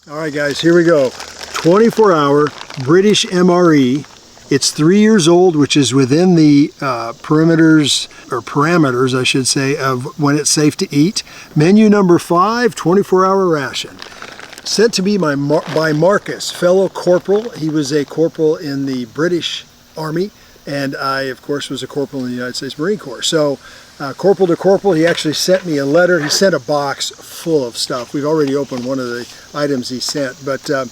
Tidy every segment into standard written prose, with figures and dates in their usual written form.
All right, guys, here we go. 24-hour British MRE. It's 3 years old, which is within the parameters, I should say, of when it's safe to eat. Menu number 5, 24-hour ration. Sent to me by Marcus, fellow corporal. He was a corporal in the British Army, and I, of course, was a corporal in the United States Marine Corps. So, corporal to corporal, he actually sent me a letter. He sent a box full of stuff. We've already opened one of the items he sent, but I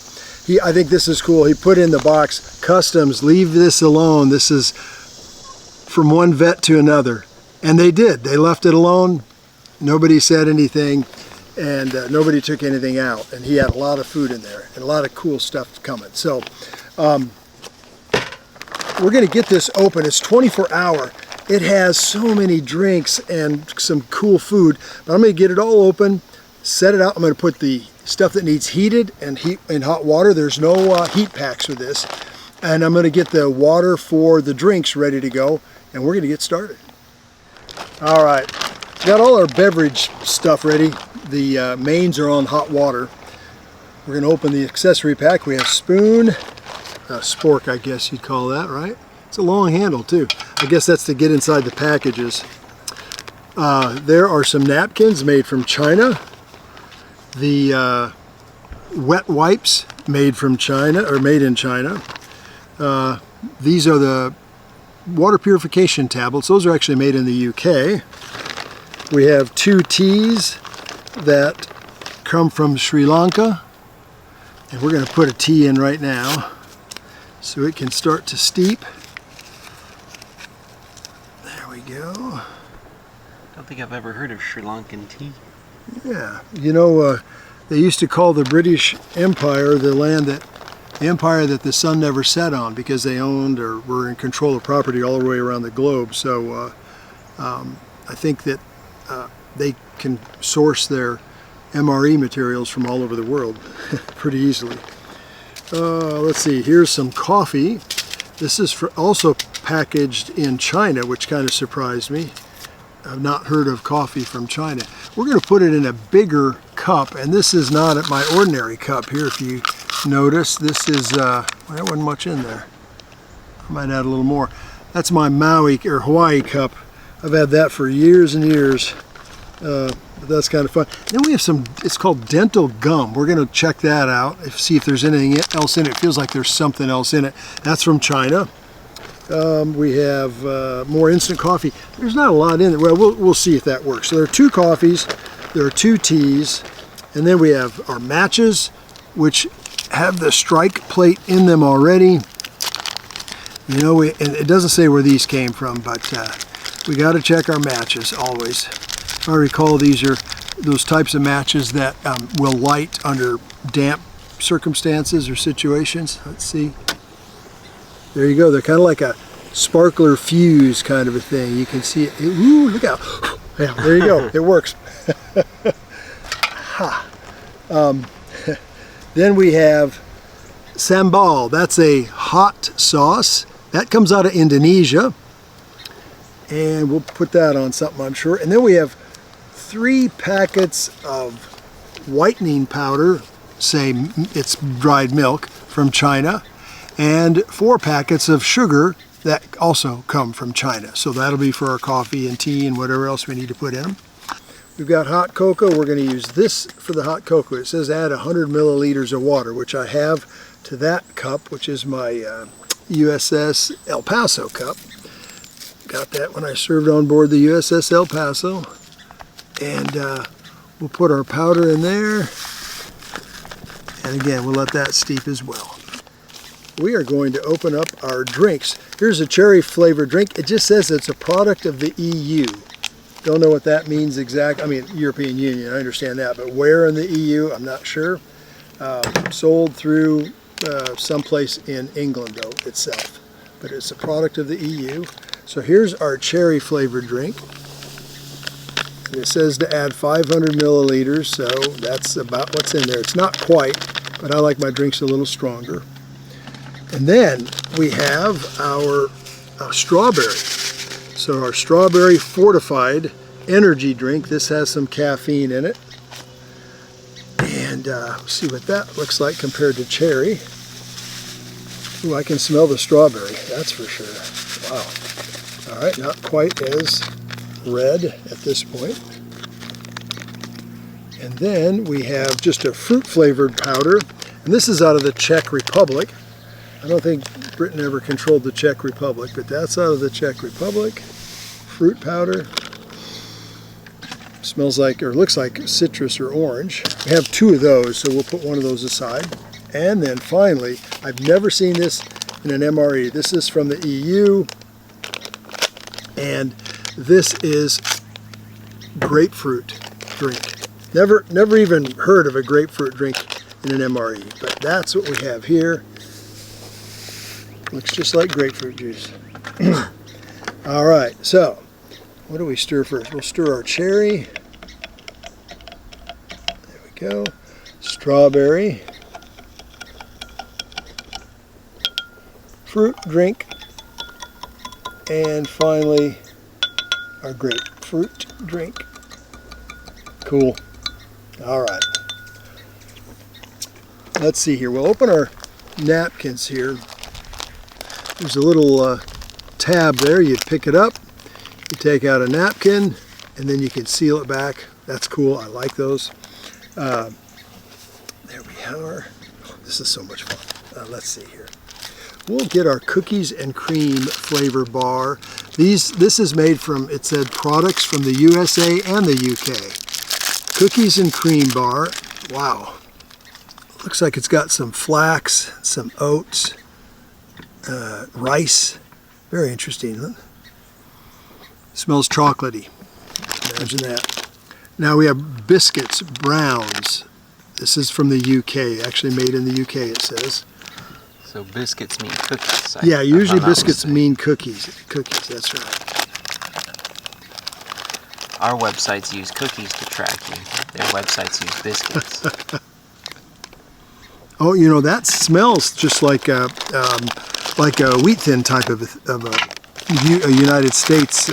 think this is cool. He put in the box, customs, leave this alone. This is from one vet to another. And they did. They left it alone. Nobody said anything, and nobody took anything out. And he had a lot of food in there and a lot of cool stuff coming. So we're going to get this open. It's 24-hour. It has so many drinks and some cool food. But I'm going to get it all open, set it out. I'm going to put the stuff that needs heated and heat in hot water. There's no heat packs for this. And I'm going to get the water for the drinks ready to go, and we're going to get started. All right, got all our beverage stuff ready. The mains are on hot water. We're going to open the accessory pack. We have spoon, a spork, I guess you'd call that, right? It's a long handle too. I guess that's to get inside the packages. There are some napkins made from China. The wet wipes made from China, or made in China. These are the water purification tablets. Those are actually made in the UK. We have 2 teas that come from Sri Lanka. And we're going to put a tea in right now so it can start to steep. There we go. I don't think I've ever heard of Sri Lankan tea. Yeah, you know, they used to call the British Empire the empire that the sun never set on, because they owned or were in control of property all the way around the globe. So I think that they can source their MRE materials from all over the world pretty easily. Let's see, here's some coffee. This is also packaged in China, which kind of surprised me. I've not heard of coffee from China. We're going to put it in a bigger cup, and this is not at my ordinary cup here. If you notice, this is, there wasn't much in there. I might add a little more. That's my Maui or Hawaii cup. I've had that for years and years, but that's kind of fun. Then we have some, it's called dental gum. We're going to check that out, see if there's anything else in it. It feels like there's something else in it. That's from China. We have more instant coffee. There's not a lot in it. Well, we'll see if that works. So there are 2 coffees, there are 2 teas, and then we have our matches, which have the strike plate in them already. You know, and it doesn't say where these came from, but we got to check our matches always. If I recall, these are those types of matches that will light under damp circumstances or situations. Let's see. There you go. They're kind of like a sparkler fuse kind of a thing. You can see it. Ooh, look out. Yeah, there you go. It works. Ha. Then we have sambal. That's a hot sauce. That comes out of Indonesia. And we'll put that on something, I'm sure. And then we have 3 packets of whitening powder. Say it's dried milk from China. And 4 packets of sugar that also come from China. So that'll be for our coffee and tea and whatever else we need to put in them. We've got hot cocoa. We're going to use this for the hot cocoa. It says add 100 milliliters of water, which I have to that cup, which is my USS El Paso cup. Got that when I served on board the USS El Paso. And we'll put our powder in there. And again, we'll let that steep as well. We are going to open up our drinks. Here's a cherry flavored drink. It just says it's a product of the EU. Don't know what that means exactly. I mean, European Union, I understand that, but where in the EU, I'm not sure. Sold through someplace in England, though, itself. But it's a product of the EU. So here's our cherry flavored drink. And it says to add 500 milliliters, so that's about what's in there. It's not quite, but I like my drinks a little stronger. And then we have our strawberry. So our strawberry fortified energy drink. This has some caffeine in it. And And see what that looks like compared to cherry. Ooh, I can smell the strawberry, that's for sure. Wow. All right, not quite as red at this point. And then we have just a fruit-flavored powder. And this is out of the Czech Republic. I don't think Britain ever controlled the Czech Republic, but that's out of the Czech Republic. Fruit powder. Smells like, or looks like citrus or orange. We have 2 of those, so we'll put one of those aside. And then finally, I've never seen this in an MRE. This is from the EU, and this is grapefruit drink. Never even heard of a grapefruit drink in an MRE, but that's what we have here. Looks just like grapefruit juice. All right, so what do we stir first? We'll stir our cherry. There we go. Strawberry. Fruit drink. And finally, our grapefruit drink. Cool. All right. Let's see here. We'll open our napkins here. There's a little tab there. You pick it up, you take out a napkin, and then you can seal it back. That's cool. I like those. There we are. This is so much fun. Let's see here. We'll get our cookies and cream flavor bar. This is made from, it said, products from the USA and the UK. Cookies and cream bar. Wow. Looks like it's got some flax, some oats, rice. Very interesting. Huh? Smells chocolatey. Imagine that. Now we have biscuits, browns. This is from the UK. Actually made in the UK, it says. So biscuits mean cookies. Yeah, usually biscuits mean cookies. Cookies, that's right. Our websites use cookies to track you. Their websites use biscuits. Oh, you know, that smells just like a wheat thin type of a United States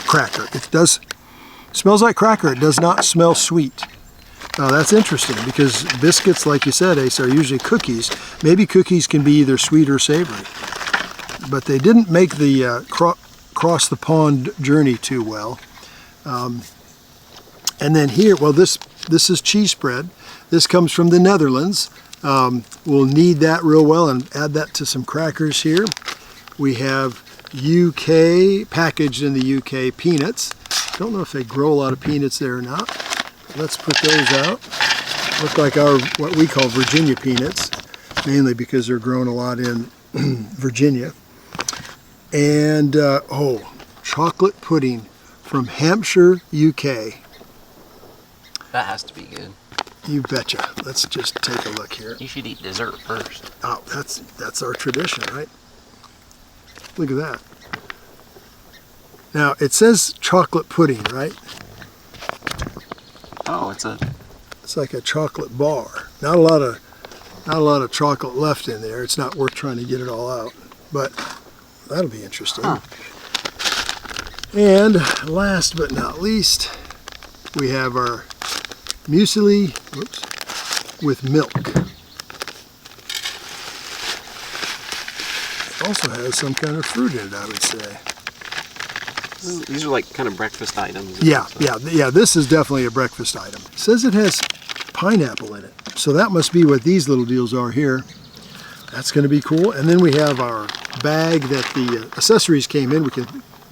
cracker. It does smells like cracker. It does not smell sweet. Now that's interesting because biscuits, like you said, Ace, are usually cookies. Maybe cookies can be either sweet or savory. But they didn't make the cross the pond journey too well. And then here, well, this is cheese spread. This comes from the Netherlands. We'll knead that real well and add that to some crackers here. We have UK, packaged in the UK, peanuts. Don't know if they grow a lot of peanuts there or not. Let's put those out. Look like our, what we call Virginia peanuts, mainly because they're grown a lot in Virginia. And, oh, chocolate pudding from Hampshire, UK. That has to be good. You betcha. Let's just take a look here. You should eat dessert first. Oh, that's our tradition, right? Look at that. Now, it says chocolate pudding, right? Oh, it's like a chocolate bar. Not a lot of chocolate left in there. It's not worth trying to get it all out, but that'll be interesting. Huh. And last but not least, we have our muesli, with milk. It also has some kind of fruit in it, I would say. These are like kind of breakfast items. Yeah, this is definitely a breakfast item. It says it has pineapple in it. So that must be what these little deals are here. That's going to be cool. And then we have our bag that the accessories came in. We can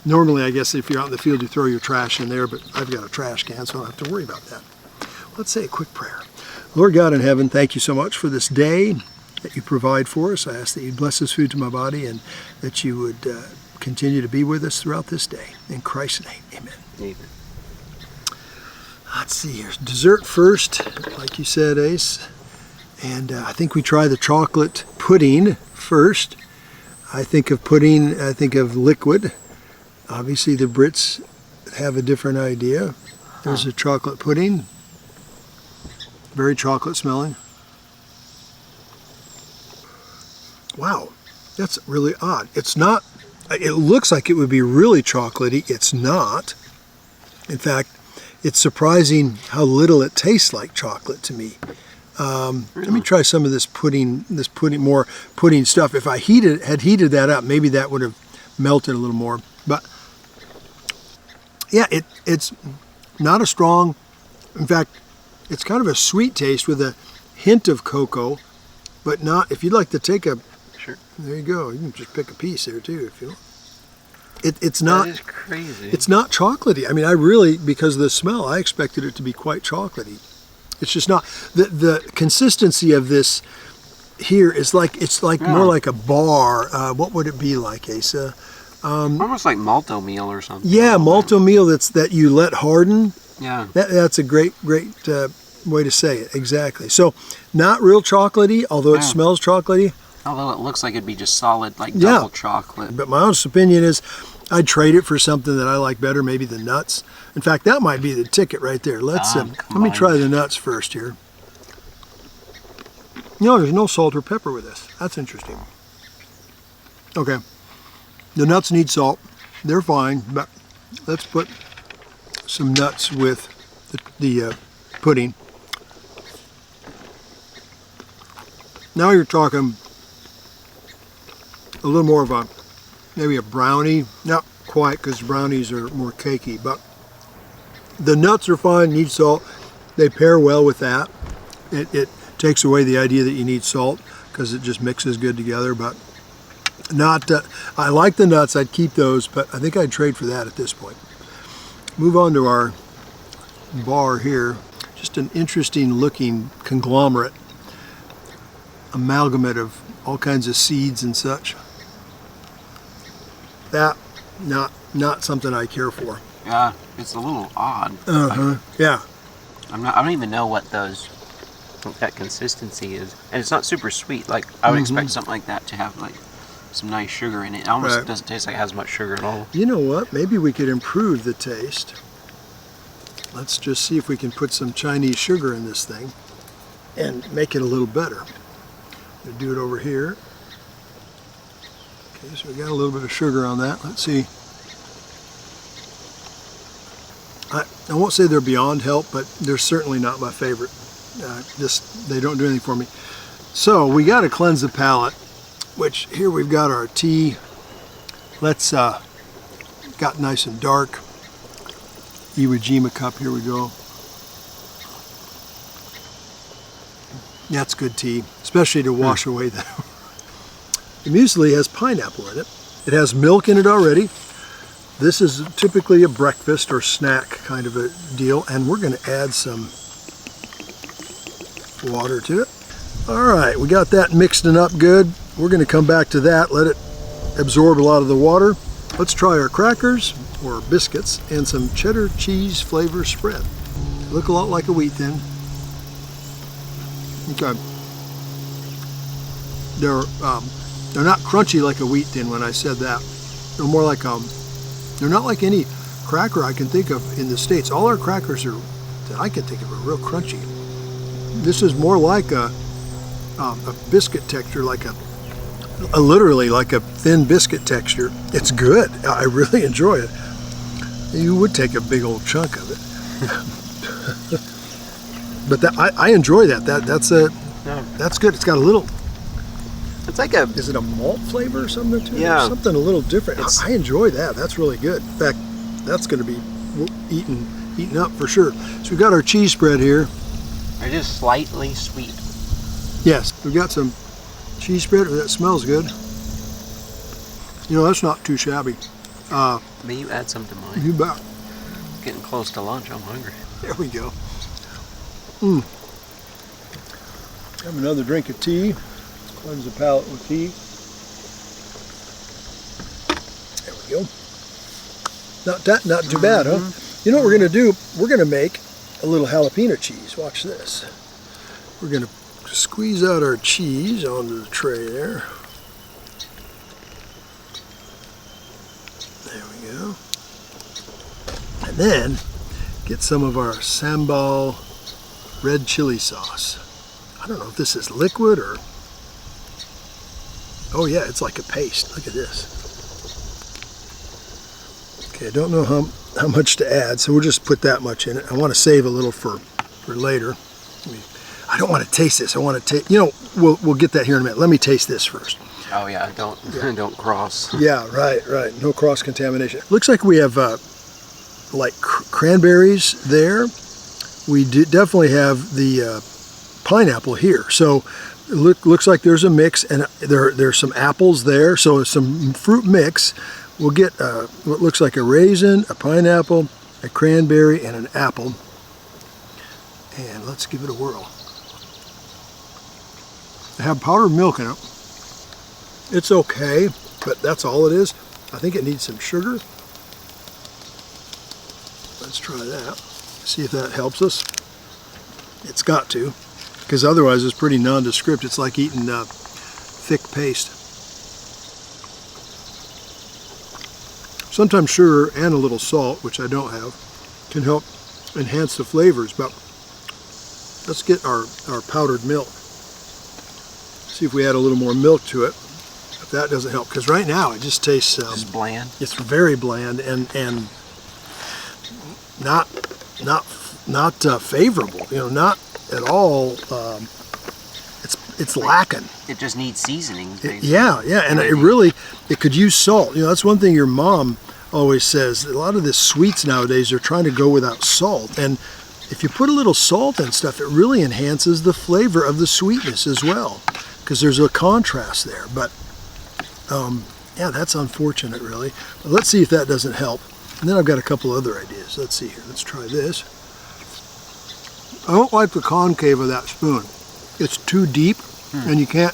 normally, I guess, if you're out in the field, you throw your trash in there, but I've got a trash can, so I don't have to worry about that. Let's say a quick prayer. Lord God in heaven, thank you so much for this day that you provide for us. I ask that you bless this food to my body and that you would continue to be with us throughout this day. In Christ's name, amen. Amen. Let's see here. Dessert first, like you said, Ace. And I think we try the chocolate pudding first. I think of pudding, I think of liquid. Obviously the Brits have a different idea. There's a chocolate pudding. Very chocolate smelling. Wow, that's really odd. It's not, it looks like it would be really chocolatey. It's not. In fact, it's surprising how little it tastes like chocolate to me. Let me try some of this pudding, more pudding stuff. If I had heated that up, maybe that would have melted a little more. But yeah, it's not a strong, in fact, it's kind of a sweet taste with a hint of cocoa, but not, if you'd like to take a, Sure. there you go, you can just pick a piece there too if you want. It's not, That is crazy. it's not chocolatey. I mean, I really, because of the smell, I expected it to be quite chocolatey. It's just not. The consistency of this here is like, it's like more like a bar. What would it be like, Asa? Almost like malto meal or something. Yeah, malto meal that you let harden. Yeah. That's a great way to say it. Exactly. So not real chocolatey, although it smells chocolatey. Although it looks like it'd be just solid, like double chocolate. But my honest opinion is I'd trade it for something that I like better, maybe the nuts. In fact, that might be the ticket right there. Let me try the nuts first here. There's no salt or pepper with this. That's interesting. Okay. The nuts need salt. They're fine, but let's put some nuts with the pudding. Now you're talking a little more of maybe a brownie. Not quite, because brownies are more cakey, but the nuts are fine, need salt. They pair well with that. It takes away the idea that you need salt because it just mixes good together, but not, I like the nuts, I'd keep those, but I think I'd trade for that at this point. Move on to our bar here. Just an interesting looking conglomerate, amalgamate of all kinds of seeds and such. That, not something I care for. Yeah, it's a little odd. Yeah. I don't even know what that consistency is, and it's not super sweet. Like I would expect something like that to have like some nice sugar in it. It almost doesn't taste like it has much sugar at all. You know what? Maybe we could improve the taste. Let's just see if we can put some Chinese sugar in this thing and make it a little better. We'll do it over here. Okay, so we got a little bit of sugar on that. Let's see. I won't say they're beyond help, but they're certainly not my favorite. They don't do anything for me. So we got to cleanse the palate, which here we've got our tea. Let's got nice and dark. Iwo Jima cup, here we go. That's good tea, especially to wash away the muesli has pineapple in it. It has milk in it already. This is typically a breakfast or snack kind of a deal, and we're going to add some water to it. All right, we got that mixed and up good. We're going to come back to that, let it absorb a lot of the water. Let's try our crackers or biscuits and some cheddar cheese flavor spread. Look a lot like a wheat thin. Okay. They're not crunchy like a wheat thin when I said that. They're more like they're not like any cracker I can think of in the States. All our crackers that I can think of are real crunchy. This is more like a biscuit texture, like literally like a thin biscuit texture. It's good. I really enjoy it. You would take a big old chunk of it. But I enjoy that. That's good. It's got a little. It's like Is it a malt flavor or something to it? Yeah. Something a little different. I enjoy that. That's really good. In fact, that's going to be eaten up for sure. So we've got our cheese spread here. They're just slightly sweet. Yes, we've got some cheese spread. That smells good. That's not too shabby. May you add some to mine? You bet. Getting close to lunch. I'm hungry. There we go. Have another drink of tea. Cleanse the palate with tea. There we go. Not too bad, huh? You know what we're going to do? We're going to make a little jalapeno cheese. Watch this. We're going to squeeze out our cheese onto the tray there. There we go. And then get some of our sambal red chili sauce. I don't know if this is liquid or... Oh yeah, it's like a paste. Look at this. Okay, I don't know how much to add, so we'll just put that much in it. I want to save a little for later. I don't want to taste this. I want to taste, we'll get that here in a minute. Let me taste this first. Oh yeah, don't cross. Yeah, right. No cross contamination. Looks like we have like cranberries there. We definitely have the pineapple here. So it looks like there's a mix, and there's some apples there. So it's some fruit mix. We'll get what looks like a raisin, a pineapple, a cranberry, and an apple. And let's give it a whirl. They have powdered milk in it. It's okay, but that's all it is. I think it needs some sugar. Let's try that. See if that helps us. It's got to, because otherwise it's pretty nondescript. It's like eating thick paste. Sometimes sugar and a little salt, which I don't have, can help enhance the flavors, but let's get our powdered milk. See if we add a little more milk to it. If that doesn't help, because right now it just tastes just bland. It's very bland and not favorable. Not at all. It's lacking. It just needs seasoning. Basically. Yeah, and it could use salt. That's one thing your mom always says. A lot of the sweets nowadays are trying to go without salt, and if you put a little salt and stuff, it really enhances the flavor of the sweetness as well, because there's a contrast there. But yeah, that's unfortunate, really. But let's see if that doesn't help. And then I've got a couple other ideas. Let's see here. Let's try this. I don't like the concave of that spoon. It's too deep, and you can't,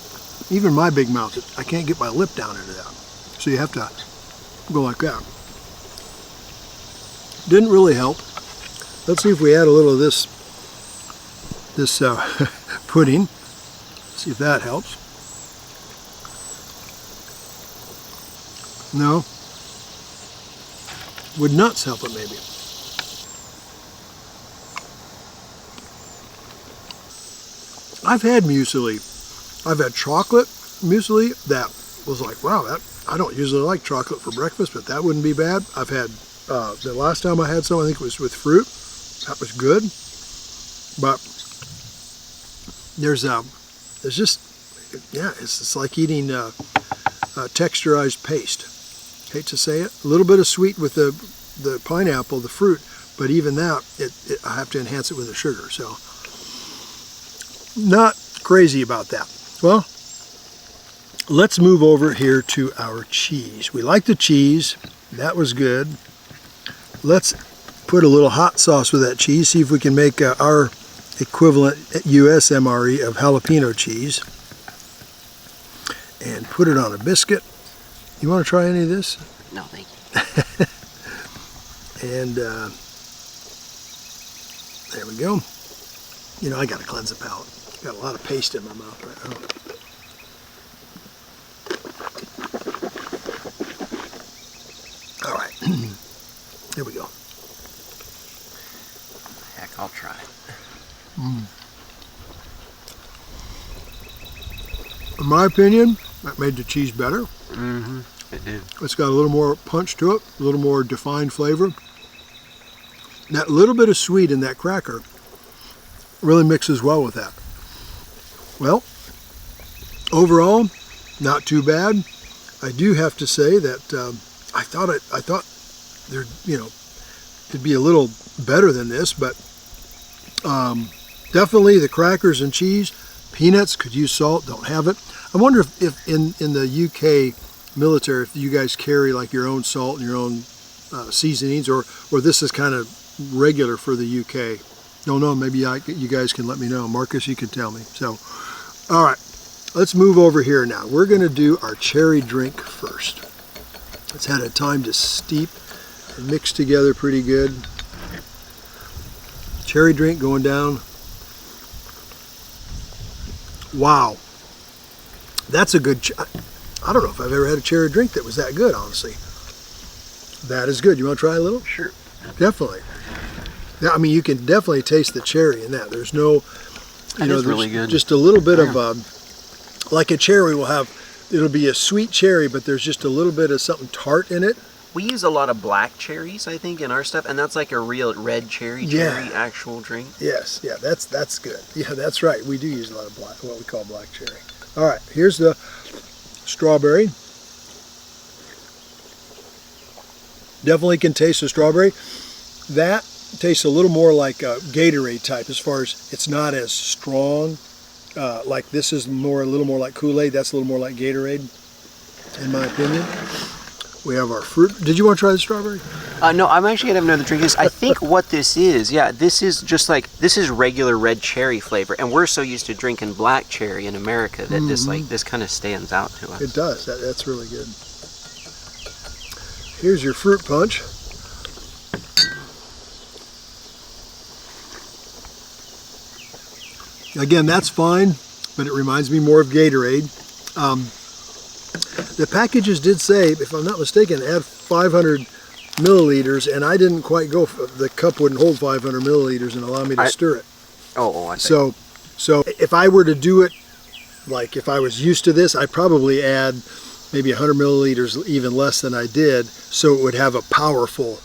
even my big mouth, I can't get my lip down into that. So you have to go like that. Didn't really help. Let's see if we add a little of this pudding. See if that helps. No. Would nuts help it maybe? I've had muesli. I've had chocolate muesli that was like, wow, I don't usually like chocolate for breakfast, but that wouldn't be bad. I've had, the last time I had some, I think it was with fruit. That was good. But there's just, yeah, it's like eating texturized paste. Hate to say it. A little bit of sweet with the pineapple, the fruit, but even that, I have to enhance it with the sugar. So, not crazy about that. Well, let's move over here to our cheese. We like the cheese. That was good. Let's put a little hot sauce with that cheese, see if we can make our equivalent US MRE of jalapeno cheese. And put it on a biscuit. You want to try any of this? No, thank you. And there we go. I got to cleanse the palate. Got a lot of paste in my mouth right now. All right. Here we go. Heck, I'll try. In my opinion, that made the cheese better. Mm-hmm. It did. It's got a little more punch to it, a little more defined flavor. That little bit of sweet in that cracker really mixes well with that. Well, overall, not too bad. I do have to say that I thought there, it'd be a little better than this, but definitely the crackers and cheese. Peanuts, could use salt, don't have it. I wonder if in the UK military, if you guys carry like your own salt and your own seasonings, or this is kind of regular for the UK. Don't know, maybe you guys can let me know. Marcus, you can tell me. So, all right, let's move over here now. We're gonna do our cherry drink first. It's had a time to steep and mix together pretty good. Cherry drink going down. Wow, that's a good, I don't know if I've ever had a cherry drink that was that good, honestly. That is good. You want to try a little? Sure. Definitely. Yeah, I mean, you can definitely taste the cherry in that. There's no, there's really good. Just a little bit of, like a cherry will have, it'll be a sweet cherry, but there's just a little bit of something tart in it. We use a lot of black cherries, I think, in our stuff, and that's like a real red cherry actual drink. Yes, yeah, that's good. Yeah, that's right. We do use a lot of what we call black cherry. All right, here's the strawberry. Definitely can taste the strawberry. That tastes a little more like a Gatorade type as far as it's not as strong. Like this is a little more like Kool-Aid. That's a little more like Gatorade, in my opinion. We have our fruit. Did you want to try the strawberry? No, I'm actually gonna have another drink. I think what this is, this is just like this is regular red cherry flavor, and we're so used to drinking black cherry in America that this kind of stands out to us. It does. That's really good. Here's your fruit punch. Again, that's fine, but it reminds me more of Gatorade. The packages did say, if I'm not mistaken, add 500 milliliters, and I didn't quite go. The cup wouldn't hold 500 milliliters and allow me to stir it. I see. So if I were to do it, like if I was used to this, I'd probably add maybe 100 milliliters, even less than I did, so it would have a powerful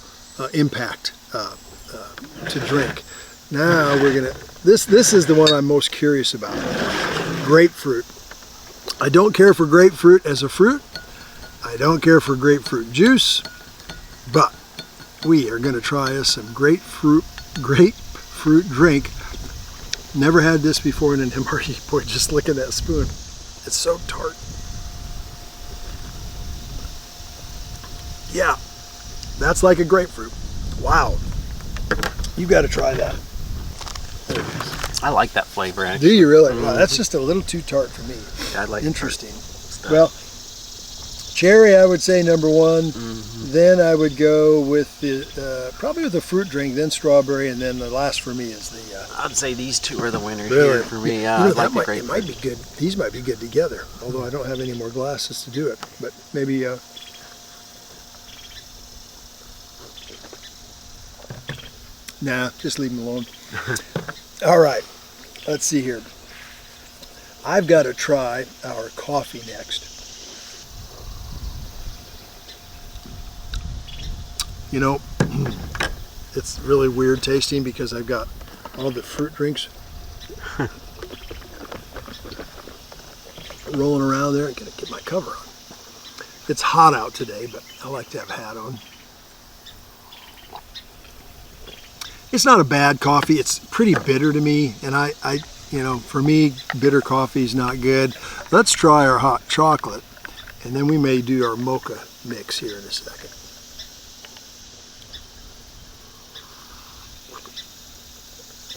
impact to drink. Now we're gonna. This is the one I'm most curious about. Grapefruit. I don't care for grapefruit as a fruit. I don't care for grapefruit juice, but we are going to try us some grapefruit drink. Never had this before in an MRE. Boy, just look at that spoon. It's so tart. Yeah, that's like a grapefruit. Wow. You've got to try that. I like that flavor, actually. Do you really? Wow, that's just a little too tart for me. I like interesting. Well, cherry, I would say number one. Then I would go with the probably with the fruit drink, then strawberry, and then the last for me is the. I'd say these two are the winners really? Here for me. Yeah, it might be good. These might be good together. Although I don't have any more glasses to do it, but maybe. Nah, just leave them alone. All right, let's see here. I've got to try our coffee next. You know, it's really weird tasting because I've got all the fruit drinks rolling around there. I'm gonna get my cover on. It's hot out today, but I like to have a hat on. It's not a bad coffee. It's pretty bitter to me, and I for me, bitter coffee is not good. Let's try our hot chocolate, and then we may do our mocha mix here in a second.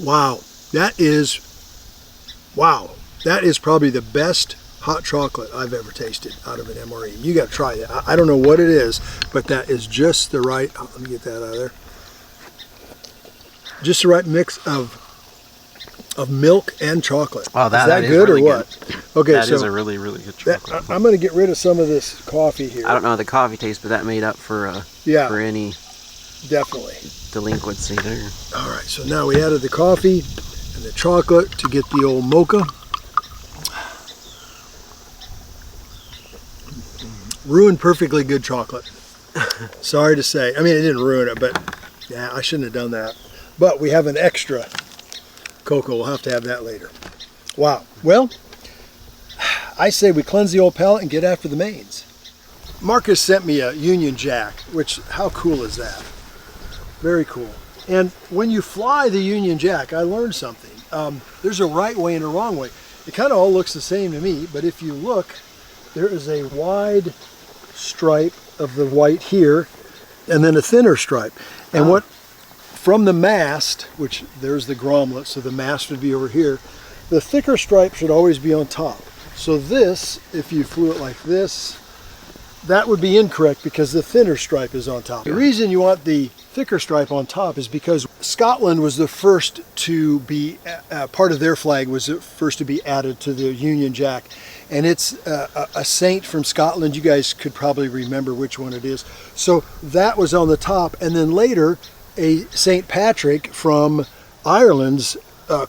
Wow, that is probably the best hot chocolate I've ever tasted out of an MRE. You got to try that. I don't know what it is, but that is just the right. Let me get that out of there. Just the right mix of milk and chocolate. Oh, is that good really or what? Good. Okay, that so is a really, really good chocolate. I'm going to get rid of some of this coffee here. I don't know how the coffee tastes, but that made up for any definitely delinquency there. All right, so now we added the coffee and the chocolate to get the old mocha. Ruined perfectly good chocolate. Sorry to say. I mean, it didn't ruin it, but yeah, I shouldn't have done that. But we have an extra cocoa. We'll have to have that later. Wow. Well, I say we cleanse the old palate and get after the mains. Marcus sent me a Union Jack, which, how cool is that? Very cool. And when you fly the Union Jack, I learned something. There's a right way and a wrong way. It kind of all looks the same to me, but if you look, there is a wide stripe of the white here, and then a thinner stripe. And what, from the mast, which there's the grommet, so the mast would be over here, the thicker stripe should always be on top. So this, if you flew it like this, that would be incorrect because the thinner stripe is on top. The reason you want the thicker stripe on top is because Scotland was the first to be, part of their flag was the first to be added to the Union Jack. And it's a saint from Scotland. You guys could probably remember which one it is. So that was on the top. And then later, a St. Patrick from Ireland's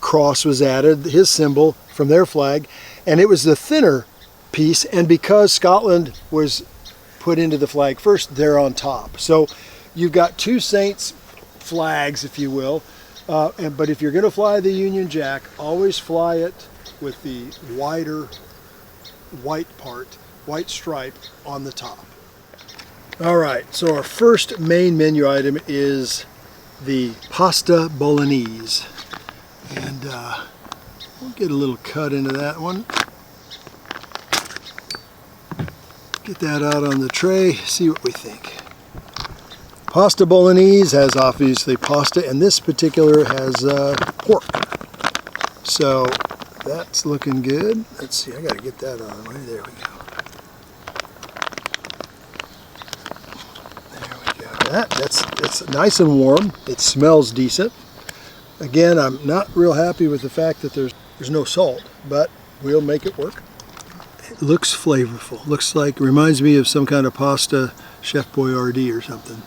cross was added, his symbol from their flag. And it was the thinner piece. And because Scotland was put into the flag. First, they're on top. So you've got two Saints flags, if you will. But if you're going to fly the Union Jack, always fly it with the wider white stripe on the top. All right, so our first main menu item is the pasta bolognese. And we'll get a little cut into that one. Get that out on the tray, see what we think. Pasta bolognese has obviously pasta, and this particular has pork. So that's looking good. Let's see, I gotta get that on. There we go. There we go. That's nice and warm. It smells decent. Again, I'm not real happy with the fact that there's no salt, but we'll make it work. It looks flavorful. Looks like, reminds me of some kind of pasta, Chef Boyardee or something.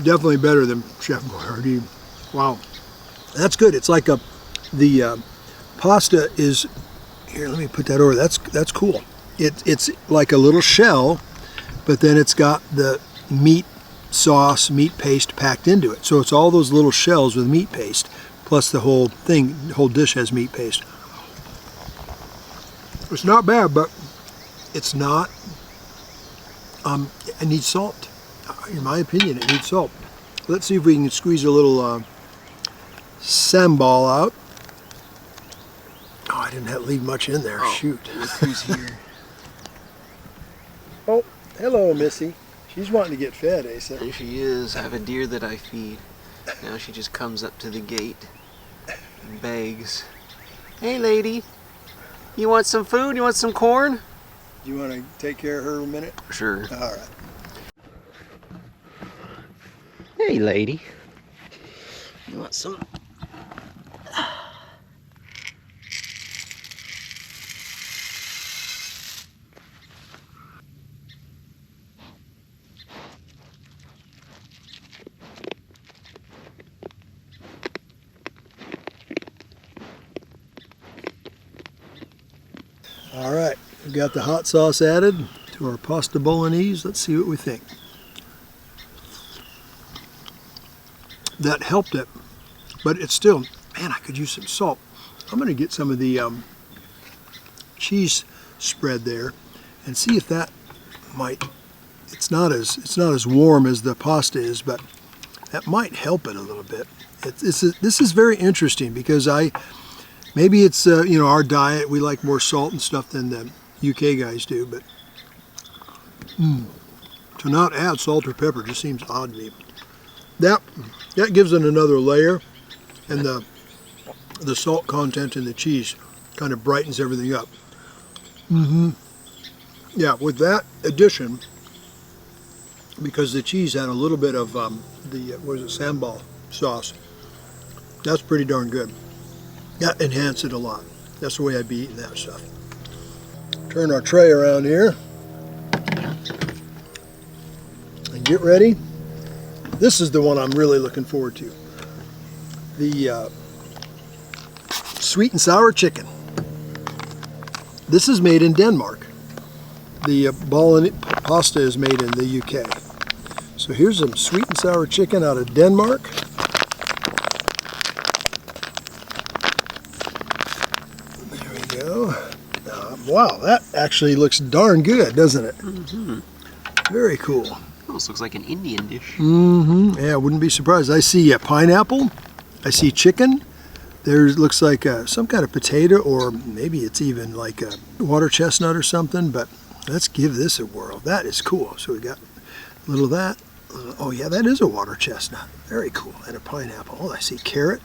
Definitely better than Chef Boyardee. Wow, that's good. It's like the pasta is here. Let me put that over. That's cool. It's like a little shell, but then it's got the meat sauce, meat paste packed into it. So it's all those little shells with meat paste, plus the whole thing. The whole dish has meat paste. It's not bad, but it's not. It needs salt. In my opinion, it needs salt. Let's see if we can squeeze a little sambal out. Oh, I didn't leave much in there. Shoot. Look who's here. Oh, hello, Missy. She's wanting to get fed, Asa. There she is. I have a deer that I feed. Now she just comes up to the gate and begs. Hey, lady. You want some food? You want some corn? You want to take care of her a minute? Sure. All right. Hey, lady. You want some? All right, we've got the hot sauce added to our pasta bolognese. Let's see what we think. That helped it, but it's still, man, I could use some salt. I'm going to get some of the cheese spread there and see if that might, it's not as warm as the pasta is, but that might help it a little bit. This is very interesting because maybe it's our diet, we like more salt and stuff than the UK guys do, but to not add salt or pepper just seems odd to me. That gives it another layer, and the salt content in the cheese kind of brightens everything up. Yeah, with that addition, because the cheese had a little bit of sambal sauce, that's pretty darn good. That enhanced it a lot. That's the way I'd be eating that stuff. Turn our tray around here and get ready. This is the one I'm really looking forward to. The sweet and sour chicken. This is made in Denmark. The pasta is made in the UK. So here's some sweet and sour chicken out of Denmark. There we go. Wow, that actually looks darn good, doesn't it? Very cool. Almost looks like an Indian dish. Yeah, I wouldn't be surprised. I see a pineapple. I see chicken. There looks like some kind of potato, or maybe it's even like a water chestnut or something, but let's give this a whirl. That is cool. So we got a little of that. Oh yeah, that is a water chestnut. Very cool. And a pineapple. Oh, I see carrot.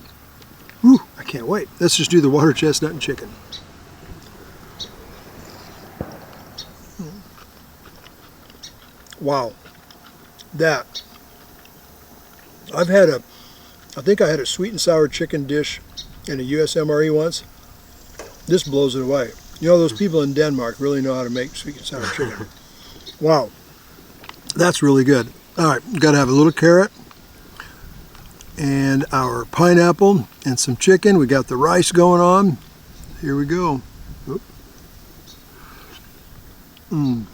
Whew, I can't wait. Let's just do the water chestnut and chicken. Wow. That. I think I had a sweet and sour chicken dish in a USMRE once. This blows it away. You know, those people in Denmark really know how to make sweet and sour chicken. Wow. That's really good. All right, we've got to have a little carrot and our pineapple and some chicken. We got the rice going on. Here we go. Oop. And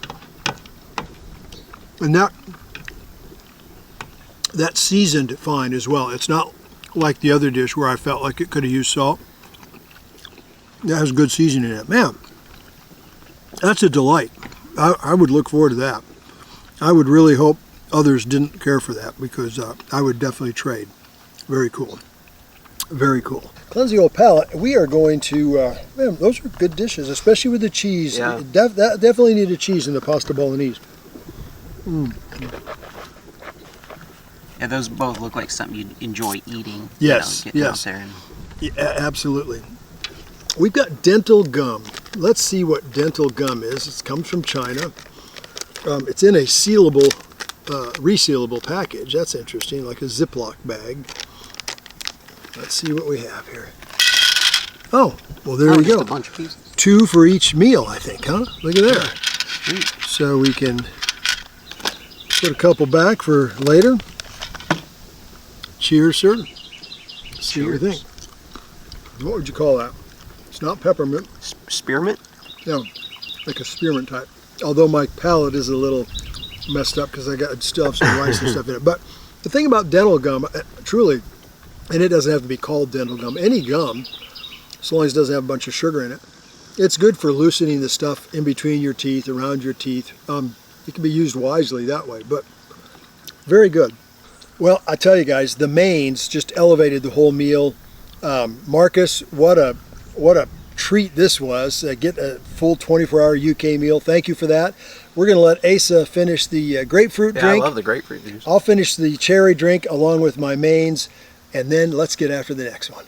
that seasoned fine as well. It's not like the other dish where I felt like it could have used salt. That has good seasoning in it. Man, that's a delight. I would look forward to that. I would really hope others didn't care for that, because I would definitely trade. Very cool. Very cool. Cleanse the old palate. We are going to, man, those are good dishes, especially with the cheese. Yeah. That definitely needed cheese in the pasta bolognese. Yeah, those both look like something you'd enjoy eating. Yes, getting yes. out there and Yeah, absolutely. We've got dental gum. Let's see what dental gum is. It comes from China. It's in a sealable, resealable package. That's interesting, like a Ziploc bag. Let's see what we have here. Oh, well, there we just go. a bunch of pieces. 2 for each meal, I think, huh? Look at there. Sweet. So we can put a couple back for later. Cheers, sir. See what you think. What would you call that? It's not peppermint. Spearmint? No, like a spearmint type. Although my palate is a little messed up because I still have some rice and stuff in it. But the thing about dental gum, truly, and it doesn't have to be called dental gum, any gum, as long as it doesn't have a bunch of sugar in it, it's good for loosening the stuff in between your teeth, around your teeth. It can be used wisely that way, but very good. Well, I tell you guys, the mains just elevated the whole meal. Marcus, what a treat this was. Get a full 24-hour UK meal. Thank you for that. We're going to let Asa finish the grapefruit drink. I love the grapefruit juice. I'll finish the cherry drink along with my mains, and then let's get after the next one.